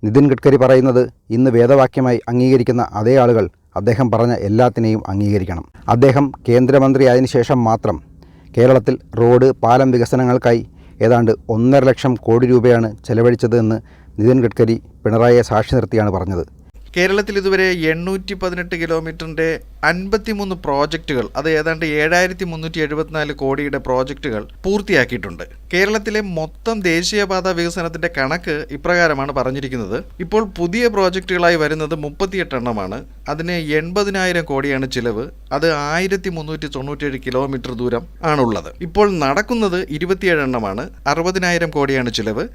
നിതിൻ ഗഡ്കരി പറയുന്നത് ഇന്ന് വേദവാക്യമായി അംഗീകരിക്കുന്ന അതേ ആളുകൾ അദ്ദേഹം പറഞ്ഞ എല്ലാത്തിനെയും അംഗീകരിക്കണം. അദ്ദേഹം കേന്ദ്രമന്ത്രിയായതിനു ശേഷം മാത്രം കേരളത്തിൽ റോഡ്, പാലം വികസനങ്ങൾക്കായി ഏതാണ്ട് 1.5 ലക്ഷം കോടി രൂപയാണ് ചെലവഴിച്ചത് എന്ന് നിതിൻ ഗഡ്കരി പിണറായിയെ സാക്ഷി നിർത്തിയാണ് പറഞ്ഞത്. കേരളത്തിൽ ഇതുവരെ 818 കിലോമീറ്ററിൻ്റെ 53 പ്രോജക്റ്റുകൾ, അത് ഏതാണ്ട് 7374 കോടിയുടെ പ്രോജക്റ്റുകൾ പൂർത്തിയാക്കിയിട്ടുണ്ട്. കേരളത്തിലെ മൊത്തം ദേശീയപാത വികസനത്തിന്റെ കണക്ക് ഇപ്രകാരമാണ് പറഞ്ഞിരിക്കുന്നത്. ഇപ്പോൾ പുതിയ പ്രോജക്റ്റുകളായി വരുന്നത് 38 എണ്ണമാണ്. അതിന് 80,000 കോടിയാണ് ചിലവ്. അത് 1397 കിലോമീറ്റർ ദൂരം ആണുള്ളത്. ഇപ്പോൾ നടക്കുന്നത് 27 എണ്ണമാണ്. 60,000 കോടിയാണ് ചിലവ്.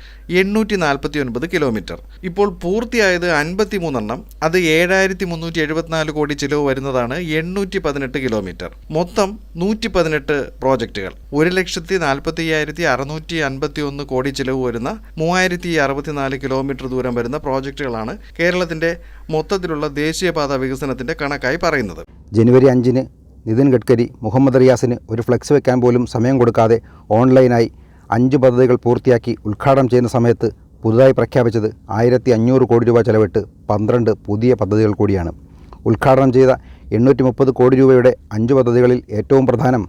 849 കിലോമീറ്റർ. ഇപ്പോൾ പൂർത്തിയായത് 53 എണ്ണം. അത് 7374 കോടി ചിലവ് വരുന്നതാണ്. 818 കിലോമീറ്റർ. മൊത്തം 118 പ്രോജക്റ്റുകൾ. 1,45,651 കോടി ചിലവ് വരുന്ന 3064 കിലോമീറ്റർ ദൂരം വരുന്ന പ്രോജക്റ്റുകളാണ് കേരളത്തിന്റെ മൊത്തത്തിലുള്ള ദേശീയപാത വികസനത്തിന്റെ കണക്കായി പറയുന്നത്. ജനുവരി 5-ന് നിതിൻ ഗഡ്കരി മുഹമ്മദ് റിയാസിന് ഒരു ഫ്ലെക്സ് വെക്കാൻ പോലും സമയം കൊടുക്കാതെ ഓൺലൈനായി 5 പദ്ധതികൾ പൂർത്തിയാക്കി ഉദ്ഘാടനം ചെയ്യുന്ന സമയത്ത് പുതുതായി പ്രഖ്യാപിച്ചത് 1500 കോടി രൂപ ചെലവിട്ട് 12 പുതിയ പദ്ധതികൾ കൂടിയാണ്. ഉദ്ഘാടനം ചെയ്ത 830 കോടി രൂപയുടെ 5 പദ്ധതികളിൽ ഏറ്റവും പ്രധാനം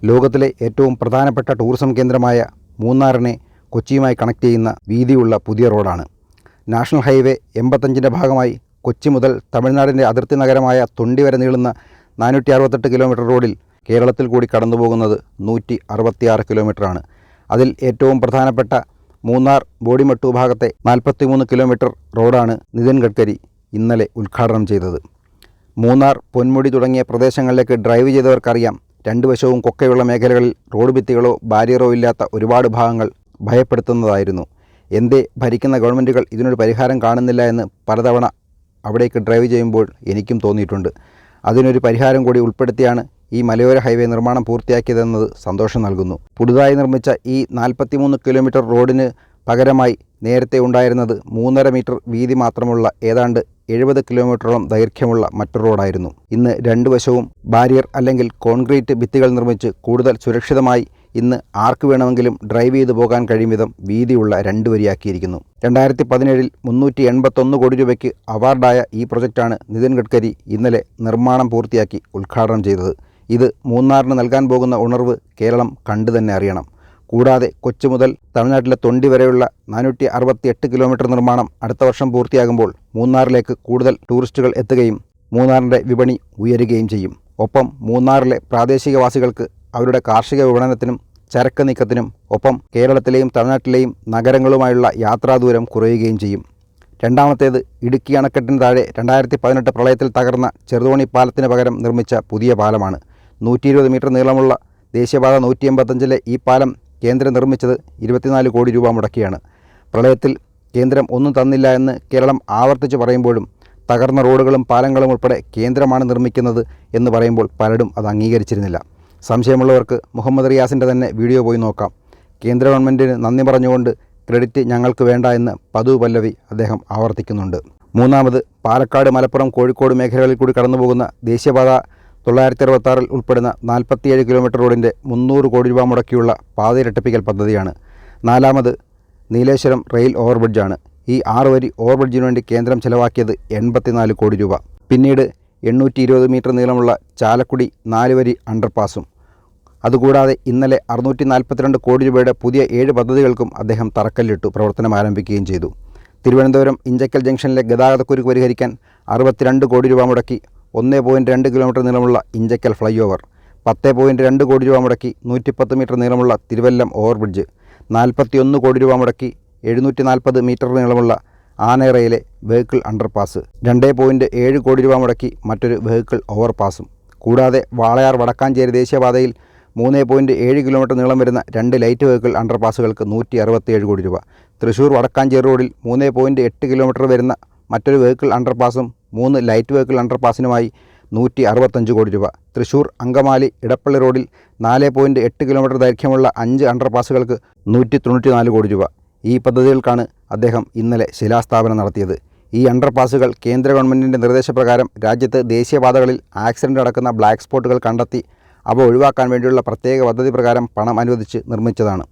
ലോകത്തിലെ ഏറ്റവും പ്രധാനപ്പെട്ട ടൂറിസം കേന്ദ്രമായ മൂന്നാറിനെ കൊച്ചിയുമായി കണക്ട് ചെയ്യുന്ന വീതിയുള്ള പുതിയ റോഡാണ്. നാഷണൽ ഹൈവേ 85ൻ്റെ ഭാഗമായി കൊച്ചി മുതൽ തമിഴ്നാടിൻ്റെ അതിർത്തി നഗരമായ തൊണ്ടി വരെ നീളുന്ന 468 കിലോമീറ്റർ റോഡിൽ കേരളത്തിൽ കൂടി കടന്നുപോകുന്നത് 166 കിലോമീറ്ററാണ്. അതിൽ ഏറ്റവും പ്രധാനപ്പെട്ട മൂന്നാർ ബോഡിമെട്ടു ഭാഗത്തെ 43 കിലോമീറ്റർ റോഡാണ് നിതിൻ ഗഡ്കരി ഇന്നലെ ഉദ്ഘാടനം ചെയ്തത്. മൂന്നാർ, പൊന്മുടി തുടങ്ങിയ പ്രദേശങ്ങളിലേക്ക് ഡ്രൈവ് ചെയ്തവർക്കറിയാം, 2 വശവും കൊക്കയുള്ള മേഖലകളിൽ റോഡ് ഭിത്തികളോ ബാരിയറോ ഇല്ലാത്ത ഒരുപാട് ഭാഗങ്ങൾ ഭയപ്പെടുത്തുന്നതായിരുന്നു. എന്തേ ഭരിക്കുന്ന ഗവൺമെൻറ്റുകൾ ഇതിനൊരു പരിഹാരം കാണുന്നില്ല എന്ന് പലതവണ അവിടേക്ക് ഡ്രൈവ് ചെയ്യുമ്പോൾ എനിക്കും തോന്നിയിട്ടുണ്ട്. അതിനൊരു പരിഹാരം കൂടി ഉൾപ്പെടുത്തിയാണ് ഈ മലയോര ഹൈവേ നിർമ്മാണം പൂർത്തിയാക്കിയതെന്നത് സന്തോഷം നൽകുന്നു. പുതുതായി നിർമ്മിച്ച ഈ 43 കിലോമീറ്റർ റോഡിന് പകരമായി നേരത്തെ ഉണ്ടായിരുന്നത് 3.5 മീറ്റർ വീതി മാത്രമുള്ള ഏതാണ്ട് 70 കിലോമീറ്ററോളം ദൈർഘ്യമുള്ള മറ്റൊരു റോഡായിരുന്നു. ഇന്ന് 2 വശവും ബാരിയർ അല്ലെങ്കിൽ കോൺക്രീറ്റ് ഭിത്തികൾ നിർമ്മിച്ച് കൂടുതൽ സുരക്ഷിതമായി ഇന്ന് ആർക്ക് വേണമെങ്കിലും ഡ്രൈവ് ചെയ്തു പോകാൻ കഴിയും വിധം വീതിയുള്ള 2 വരിയാക്കിയിരിക്കുന്നു. 2017 381 കോടി രൂപയ്ക്ക് അവാർഡായ ഈ പ്രൊജക്റ്റാണ് നിതിൻ ഗഡ്കരി ഇന്നലെ നിർമ്മാണം പൂർത്തിയാക്കി ഉദ്ഘാടനം ചെയ്തത്. ഇത് മൂന്നാറിന് നൽകാൻ പോകുന്ന ഉണർവ് കേരളം കണ്ടു തന്നെ അറിയണം. കൂടാതെ കൊച്ചി മുതൽ തമിഴ്നാട്ടിലെ തൊണ്ടി വരെയുള്ള 468 കിലോമീറ്റർ നിർമ്മാണം അടുത്ത വർഷം പൂർത്തിയാകുമ്പോൾ മൂന്നാറിലേക്ക് കൂടുതൽ ടൂറിസ്റ്റുകൾ എത്തുകയും മൂന്നാറിൻ്റെ വിപണി ഉയരുകയും ചെയ്യും. ഒപ്പം മൂന്നാറിലെ പ്രാദേശികവാസികൾക്ക് അവരുടെ കാർഷിക വിപണനത്തിനും ചരക്ക് നീക്കത്തിനും ഒപ്പം കേരളത്തിലെയും തമിഴ്നാട്ടിലെയും നഗരങ്ങളുമായുള്ള യാത്രാദൂരം കുറയുകയും ചെയ്യും. രണ്ടാമത്തേത് ഇടുക്കി അണക്കെട്ടിന് താഴെ 2018 പ്രളയത്തിൽ തകർന്ന ചെറുതോണി പാലത്തിന് പകരം നിർമ്മിച്ച പുതിയ പാലമാണ്. 120 മീറ്റർ നീളമുള്ള ദേശീയപാത 185 ഈ പാലം കേന്ദ്രം നിർമ്മിച്ചത് 24 കോടി രൂപ മുടക്കിയാണ്. പ്രളയത്തിൽ കേന്ദ്രം ഒന്നും തന്നില്ല എന്ന് കേരളം ആവർത്തിച്ച് പറയുമ്പോഴും തകർന്ന റോഡുകളും പാലങ്ങളും ഉൾപ്പെടെ കേന്ദ്രമാണ് നിർമ്മിക്കുന്നത് എന്ന് പറയുമ്പോൾ പലരും അത് അംഗീകരിച്ചിരുന്നില്ല. സംശയമുള്ളവർക്ക് മുഹമ്മദ് റിയാസിൻ്റെ തന്നെ വീഡിയോ പോയി നോക്കാം. കേന്ദ്ര ഗവൺമെൻറ്റിന് നന്ദി പറഞ്ഞുകൊണ്ട് ക്രെഡിറ്റ് ഞങ്ങൾക്ക് വേണ്ട എന്ന് പതിവ് പല്ലവി അദ്ദേഹം ആവർത്തിക്കുന്നുണ്ട്. മൂന്നാമത് പാലക്കാട്, മലപ്പുറം, കോഴിക്കോട് മേഖലകളിൽ കൂടി കടന്നുപോകുന്ന ദേശീയപാത 966 ഉൾപ്പെടുന്ന 47 കിലോമീറ്റർ റോഡിൻ്റെ 300 കോടി രൂപ മുടക്കിയുള്ള പാത ഇരട്ടിപ്പിക്കൽ പദ്ധതിയാണ്. നാലാമത് നീലേശ്വരം റെയിൽ ഓവർബ്രിഡ്ജാണ്. ഈ 6 വരി ഓവർബ്രിഡ്ജിനു വേണ്ടി കേന്ദ്രം ചെലവാക്കിയത് 84 കോടി രൂപ. പിന്നീട് 820 മീറ്റർ നീളമുള്ള ചാലക്കുടി 4 വരി അണ്ടർപാസും. അതുകൂടാതെ ഇന്നലെ 642 കോടി രൂപയുടെ പുതിയ 7 പദ്ധതികൾക്കും അദ്ദേഹം തറക്കല്ലിട്ടു പ്രവർത്തനം ആരംഭിക്കുകയും ചെയ്തു. തിരുവനന്തപുരം ഇഞ്ചക്കൽ ജംഗ്ഷനിലെ ഗതാഗതക്കുരുക്ക് പരിഹരിക്കാൻ 62 കോടി രൂപ മുടക്കി 1.2 കിലോമീറ്റർ നീളമുള്ള ഇഞ്ചക്കൽ ഫ്ലൈ ഓവർ, 10.2 കോടി രൂപ മുടക്കി 110 മീറ്റർ നീളമുള്ള തിരുവല്ലം ഓവർബ്രിഡ്ജ്, 41 കോടി രൂപ മുടക്കി 740 മീറ്റർ നീളമുള്ള ആനയറയിലെ വെഹിക്കിൾ അണ്ടർപാസ്, 2.7 കോടി രൂപ മുടക്കി മറ്റൊരു വെഹിക്കിൾ ഓവർപാസും. കൂടാതെ വാളയാർ വടക്കാഞ്ചേരി ദേശീയപാതയിൽ 3.7 കിലോമീറ്റർ നീളം വരുന്ന 2 ലൈറ്റ് വെഹിക്കിൾ അണ്ടർപാസുകൾക്ക് 167 കോടി രൂപ. തൃശ്ശൂർ വടക്കാഞ്ചേരി റോഡിൽ 3.8 കിലോമീറ്റർ വരുന്ന മറ്റൊരു വെഹിക്കിൾ അണ്ടർപാസും 3 ലൈറ്റ് വെഹിക്കിൾ അണ്ടർപാസിനുമായി 165 കോടി രൂപ. തൃശ്ശൂർ അങ്കമാലി ഇടപ്പള്ളി റോഡിൽ 4.8 കിലോമീറ്റർ ദൈർഘ്യമുള്ള 5 അണ്ടർപാസുകൾക്ക് 194 കോടി രൂപ. ഈ പദ്ധതികൾക്കാണ് അദ്ദേഹം ഇന്നലെ ശിലാസ്ഥാപനം നടത്തിയത്. ഈ അണ്ടർപാസുകൾ കേന്ദ്ര ഗവൺമെൻറ്റിൻ്റെ നിർദ്ദേശപ്രകാരം രാജ്യത്ത് ദേശീയപാതകളിൽ ആക്സിഡൻ്റ് നടക്കുന്ന ബ്ലാക്ക് സ്പോട്ടുകൾ കണ്ടെത്തി അവ ഒഴിവാക്കാൻ വേണ്ടിയുള്ള പ്രത്യേക പദ്ധതി പ്രകാരം പണം അനുവദിച്ച് നിർമ്മിച്ചതാണ്.